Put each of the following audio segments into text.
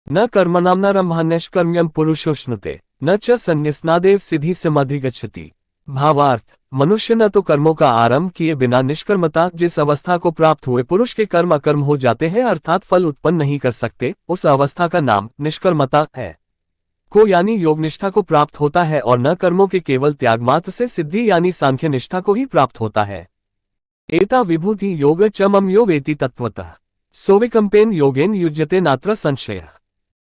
न कर्मणां नैष्कर्म्यं पुरुषोश्नुते न च संन्यसनादेव सिद्धि समाधिगच्छति। भावार्थ, मनुष्य न तो कर्मों का आरंभ किए बिना निष्कर्मता जिस अवस्था को प्राप्त हुए पुरुष के कर्म अकर्म हो जाते हैं अर्थात फल उत्पन्न नहीं कर सकते, उस अवस्था का नाम निष्कर्मता है को यानी योग निष्ठा को प्राप्त होता है, और न कर्मों के केवल त्याग मात्र से सिद्धि यानी सांख्य निष्ठा को ही प्राप्त होता है। एता विभूति योग च मम यो वेति तत्वतः सोविकंपेन योगेन युज्यते नात्र संशयः।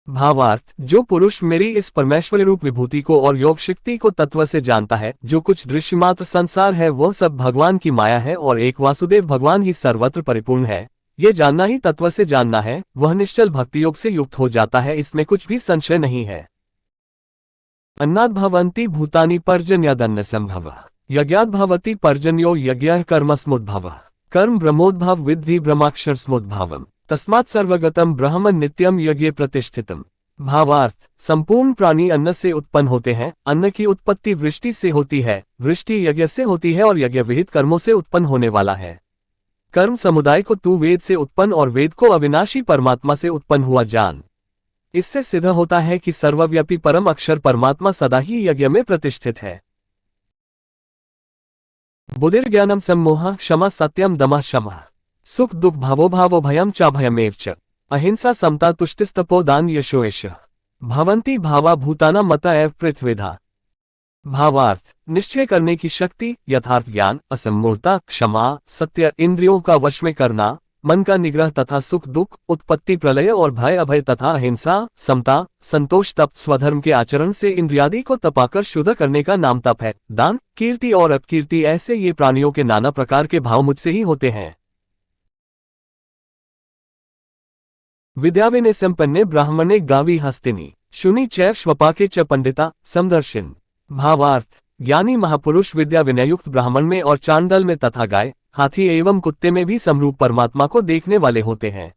भावार्थ, जो पुरुष मेरी इस परमेश्वरी रूप विभूति को और योग शक्ति को तत्व से जानता है, जो कुछ दृश्य मात्र संसार है वह सब भगवान की माया है और एक वासुदेव भगवान ही सर्वत्र परिपूर्ण है, ये जानना ही तत्व से जानना है, वह निश्चल भक्ति योग से युक्त हो जाता है, इसमें कुछ भी संशय नहीं है। अन्नाद् भवन्ति भूतानि पर्जन्यादन्न संभवः यज्ञाद् भवति पर्जन्यो यज्ञः कर्मसमुद्भवः कर्म ब्रह्मोद्भव विद्धि ब्रह्माक्षर समुद्भवम् तस्मात् सर्वगतम ब्रह्म नित्यम यज्ञ प्रतिष्ठितम। भावार्थ, संपूर्ण प्राणी अन्न से उत्पन्न होते हैं, अन्न की उत्पत्ति वृष्टि से होती है, वृष्टि यज्ञ से होती है और यज्ञ विहित कर्मों से उत्पन्न होने वाला है। कर्म समुदाय को तू वेद से उत्पन्न और वेद को अविनाशी परमात्मा से उत्पन्न हुआ जान। इससे सिद्ध होता है कि सर्वव्यापी परम अक्षर परमात्मा सदा ही यज्ञ में प्रतिष्ठित है। बुद्धिर्ज्ञानम सम्मोहः क्षमा सत्यम दमः शमः सुख दुख भावो भावो भयम च भयमेव च अहिंसा समता तुष्टिस्तपो दान यशो यशः भवन्ति भावा भूतानां मता एव पृथ्वीधा। भावार्थ, निश्चय करने की शक्ति, यथार्थ ज्ञान, असम्मूढ़ता, क्षमा, सत्य, इंद्रियों का वश में करना, मन का निग्रह तथा सुख दुख, उत्पत्ति प्रलय और भय अभय तथा अहिंसा, समता, संतोष, तप, स्वधर्म के आचरण से इंद्रियादि को तपाकर शुद्ध करने का नाम तप है। दान, कीर्ति और अपकीर्ति, ऐसे ये प्राणियों के नाना प्रकार के भाव मुझसे ही होते हैं। विद्याविनय संपन्ने ब्राह्मणे गावी हस्तिनी शुनि चैव श्वपाके च पंडिता समदर्शिन। भावार्थ, ज्ञानी महापुरुष विद्या विनयुक्त ब्राह्मण में और चांडल में तथा गाय, हाथी एवं कुत्ते में भी समरूप परमात्मा को देखने वाले होते हैं।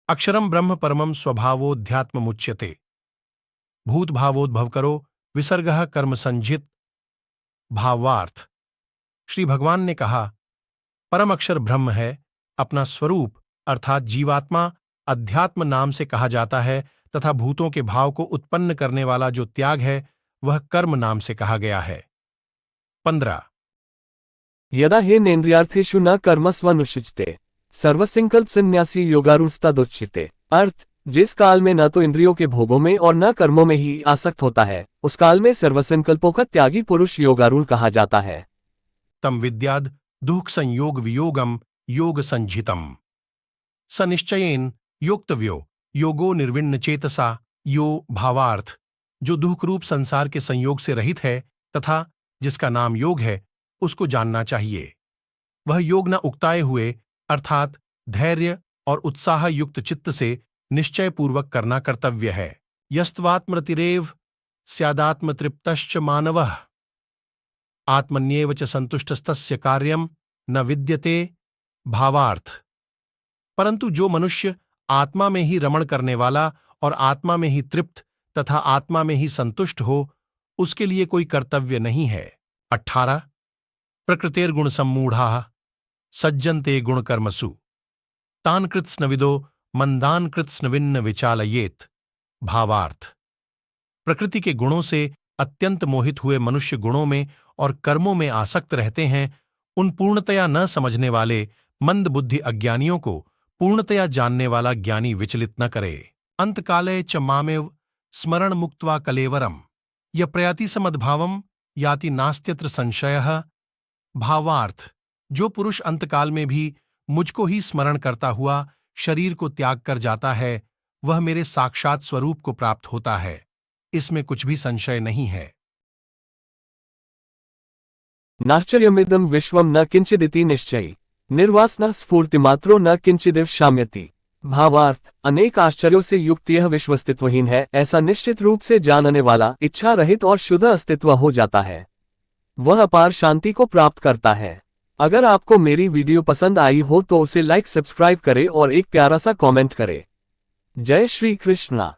अक्षरम ब्रह्म परमम स्वभावोध्यात्ममुच्यते भूत भावोद्भव करो विसर्गः कर्म संजित। भावार्थ, श्री भगवान ने कहा, परम अक्षर ब्रह्म है, अपना स्वरूप अर्थात जीवात्मा अध्यात्म नाम से कहा जाता है तथा भूतों के भाव को उत्पन्न करने वाला जो त्याग है वह कर्म नाम से कहा गया है। 15 यदा हेनेन्द्रियार्थेषु न कर्मस्वनुषिचते सर्वसंकल्प संन्यासी योगारूढ़स्तदुच्यते। अर्थ, जिस काल में न तो इंद्रियों के भोगों में और न कर्मों में ही आसक्त होता है, उस काल में सर्वसंकल्पों का त्यागी पुरुष योगारूढ़ कहा जाता है। तम विद्याद् दुःख संयोग वियोगम योग संजितम स निश्चयेन योक्तव्यो योगो निर्विण्ण चेतसा यो। भावार्थ, जो दुख रूप संसार के संयोग से रहित है तथा जिसका नाम योग है उसको जानना चाहिए। वह योग न उकताए हुए अर्थात धैर्य और उत्साह युक्त चित्त से निश्चय पूर्वक करना कर्तव्य है। यस्त्वात्मरतिरेव स्यादात्मतृप्तश्च मानवः आत्मन्येव च संतुष्टस्तस्य कार्यम न विद्यते। भावार्थ, परंतु जो मनुष्य आत्मा में ही रमण करने वाला और आत्मा में ही तृप्त तथा आत्मा में ही संतुष्ट हो, उसके लिए कोई कर्तव्य नहीं है। 18 प्रकृतेर्गुण सम्मूढ़ाः सज्जन्ते गुणकर्मसु तान् कृत्स्नविदो मंदान् कृत्स्नविन्न विचालयेत्। भावार्थ, प्रकृति के गुणों से अत्यंत मोहित हुए मनुष्य गुणों में और कर्मों में आसक्त रहते हैं। उन पूर्णतया न समझने वाले मंद बुद्धि अज्ञानियों को पूर्णतया जानने वाला ज्ञानी विचलित न करे। अंतकाले च मामेव स्मरण मुक्त्वा कलेवरम य प्रयाति समद्भावम याति नास्त्यत्र संशयः। भावार्थ, जो पुरुष अंतकाल में भी मुझको ही स्मरण करता हुआ शरीर को त्याग कर जाता है, वह मेरे साक्षात स्वरूप को प्राप्त होता है, इसमें कुछ भी संशय नहीं है। नाश्चर्यमिदं विश्वम न किंचिदिति निश्चयी निर्वासना स्फूर्तिमात्रो न किंचिदिव शाम्यति। भावार्थ, अनेक आश्चर्यों से युक्त यह विश्व अस्तित्वहीन है, ऐसा निश्चित रूप से जानने वाला इच्छा रहित और शुद्ध अस्तित्व हो जाता है, वह अपार शांति को प्राप्त करता है। अगर आपको मेरी वीडियो पसंद आई हो तो उसे लाइक सब्सक्राइब करें और एक प्यारा सा कमेंट करें। जय श्री कृष्णा।